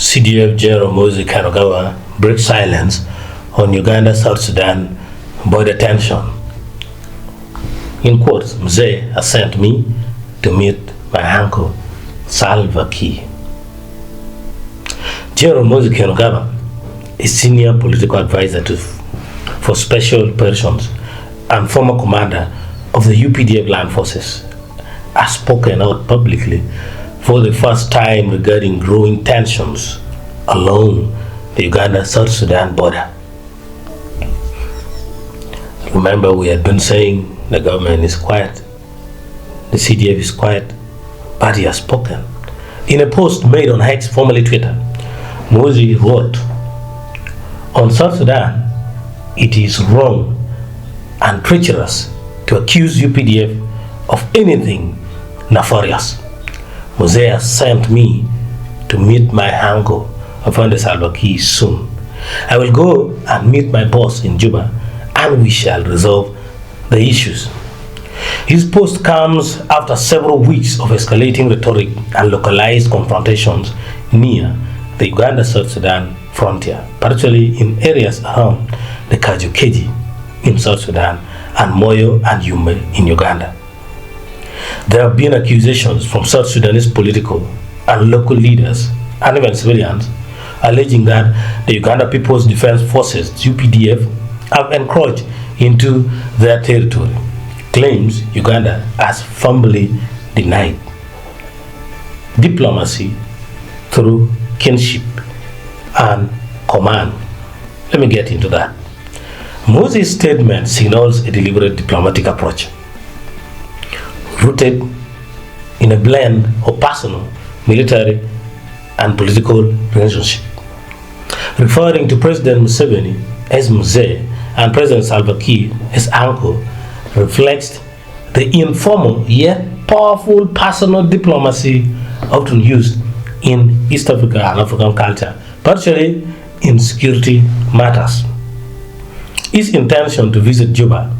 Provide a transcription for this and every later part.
CDF General Muhoozi breaks silence on Uganda-South Sudan border tension. In quotes, Mzee has sent me to meet my uncle, Salva Kiir. General Muhoozi is senior political advisor for special operations and former commander of the UPDF land forces, has spoken out publicly for the first time regarding growing tensions along the Uganda-South Sudan border. Remember, we had been saying the government is quiet, the CDF is quiet, but he has spoken. In a post made on X, formerly Twitter, Muhoozi wrote, "On South Sudan, it is wrong and treacherous to accuse UPDF of anything nefarious. Muhoozi has sent me to meet my uncle, Afande Salva Kiir, soon. I will go and meet my boss in Juba and we shall resolve the issues." His post comes after several weeks of escalating rhetoric and localized confrontations near the Uganda-South Sudan frontier, particularly in areas around the Kajukeji in South Sudan and Moyo and Yume in Uganda. There have been accusations from South Sudanese political and local leaders and even civilians alleging that the Uganda People's Defense Forces, UPDF, have encroached into their territory, claims Uganda has firmly denied. Diplomacy through kinship and command. Let me get into that. Muhoozi's statement signals a deliberate diplomatic approach, rooted in a blend of personal, military, and political relationship. Referring to President Museveni as Mzee and President Salva Kiir as uncle reflects the informal yet powerful personal diplomacy often used in East Africa and African culture, particularly in security matters. His intention to visit Juba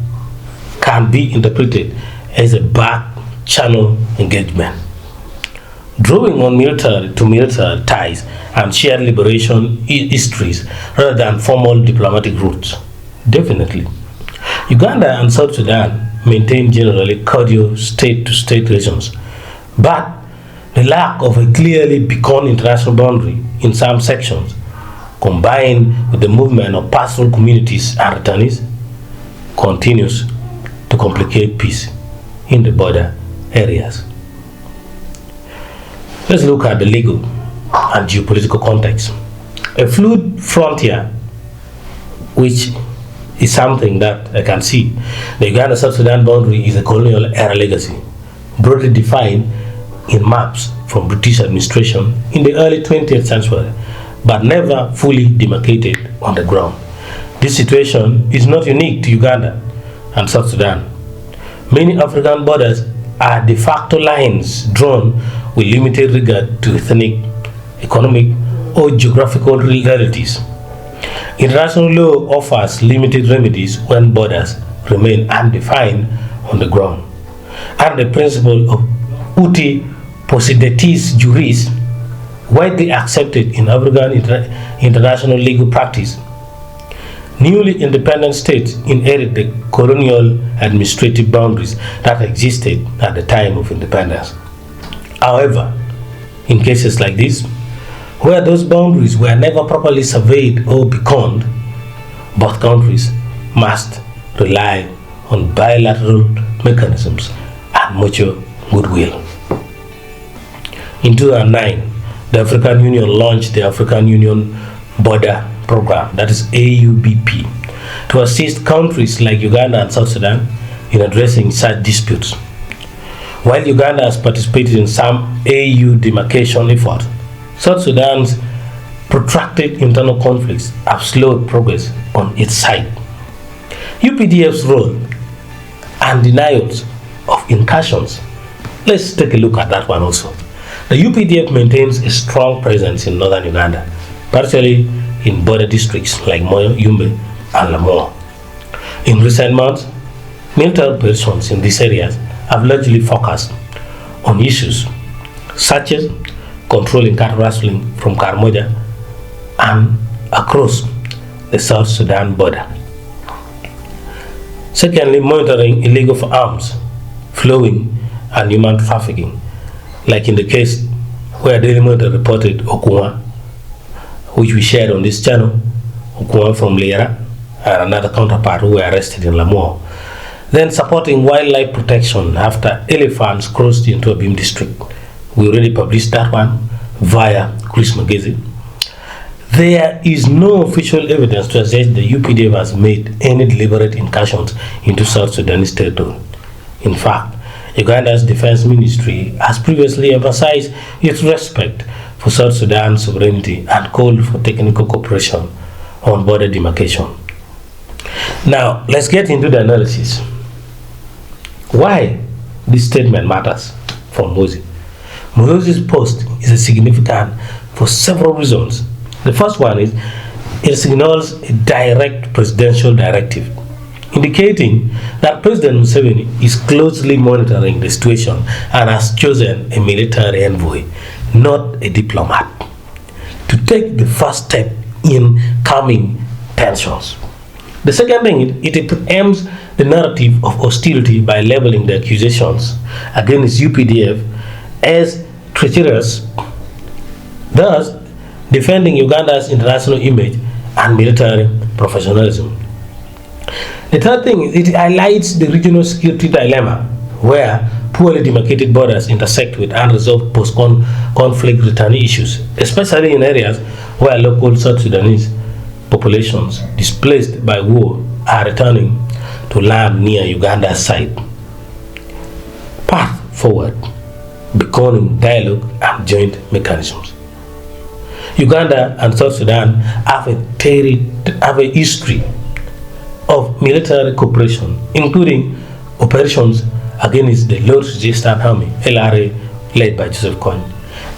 can be interpreted as a back-channel engagement, drawing on military ties and shared liberation histories rather than formal diplomatic routes. Definitely. Uganda and South Sudan maintain generally cordial state-to-state relations, but the lack of a clearly beacon international boundary in some sections, combined with the movement of pastoral communities and returnees, continues to complicate peace in the border areas. Let's look at the legal and geopolitical context. A fluid frontier, which is something that I can see. The Uganda-South Sudan boundary is a colonial era legacy, broadly defined in maps from British administration in the early 20th century, but never fully demarcated on the ground. This situation is not unique to Uganda and South Sudan. Many African borders are de facto lines drawn with limited regard to ethnic, economic, or geographical realities. International law offers limited remedies when borders remain undefined on the ground, and the principle of uti possidetis juris, widely accepted in African international legal practice. Newly independent states inherit the colonial administrative boundaries that existed at the time of independence. However, in cases like this, where those boundaries were never properly surveyed or beaconed, both countries must rely on bilateral mechanisms and mutual goodwill. In 2009, the African Union launched the African Union Border Program, that is AUBP, to assist countries like Uganda and South Sudan in addressing such disputes. While Uganda has participated in some AU demarcation efforts, South Sudan's protracted internal conflicts have slowed progress on its side. UPDF's role and denials of incursions. Let's take a look at that one also. The UPDF maintains a strong presence in northern Uganda, particularly in border districts like Moyo, Yume, and Lamore. In recent months, military operations in these areas have largely focused on issues such as controlling cattle rustling from Karamoja and across the South Sudan border. Secondly, monitoring illegal arms flowing and human trafficking, like in the case where Daily Monitor reported Okuma, which we shared on this channel, Okuma from Lera and another counterpart who were arrested in Lamour. Then supporting wildlife protection after elephants crossed into a Abim district. We already published that one via Chris Magezi. There is no official evidence to suggest the UPDF has made any deliberate incursions into South Sudanese territory. In fact, Uganda's defense ministry has previously emphasized its respect for South Sudan's sovereignty and called for technical cooperation on border demarcation. Now, let's get into the analysis. Why this statement matters for Muhoozi. Muhoozi's post is significant for several reasons. The first one is it signals a direct presidential directive, indicating that President Museveni is closely monitoring the situation and has chosen a military envoy, not a diplomat, to take the first step in calming tensions. The second thing, it preempts the narrative of hostility by labeling the accusations against UPDF as treacherous, thus defending Uganda's international image and military professionalism. The third thing is it highlights the regional security dilemma where poorly demarcated borders intersect with unresolved post-conflict return issues, especially in areas where local South Sudanese populations displaced by war are returning to land near Uganda's side. Path forward, beckoning dialogue and joint mechanisms. Uganda and South Sudan have a history of military cooperation, including operations against the Lord's Resistance Army, LRA, led by Joseph Kony,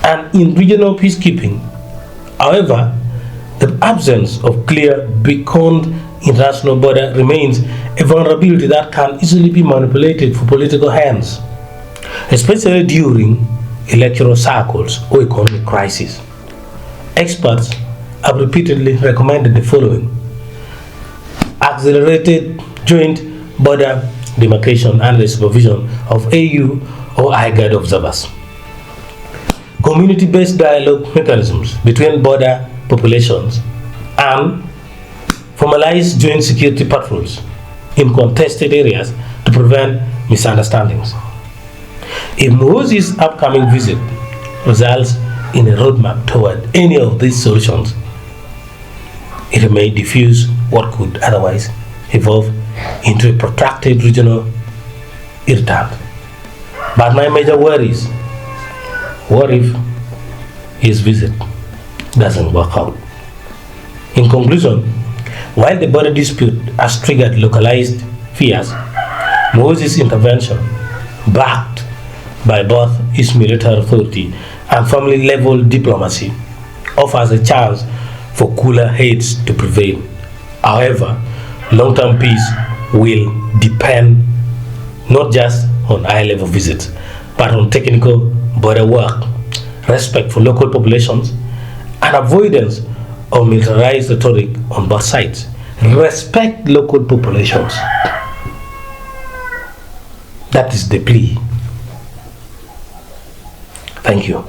and in regional peacekeeping. However, the absence of clear beacon international border remains a vulnerability that can easily be manipulated for political ends, especially during electoral cycles or economic crises. Experts have repeatedly recommended the following: accelerated joint border demarcation under the supervision of AU or IGAD observers, community-based dialogue mechanisms between border populations, and formalized joint security patrols in contested areas to prevent misunderstandings. If Muhoozi's upcoming visit results in a roadmap toward any of these solutions, it may diffuse what could otherwise evolve into a protracted regional irritant. But my major worry is, what if his visit doesn't work out? In conclusion, while the border dispute has triggered localized fears, Muhoozi's intervention, backed by both his military authority and family-level diplomacy, offers a chance for cooler heads to prevail. However, long-term peace will depend not just on high-level visits, but on technical border work, respect for local populations, and avoidance of militarized rhetoric on both sides. Respect local populations. That is the plea. Thank you.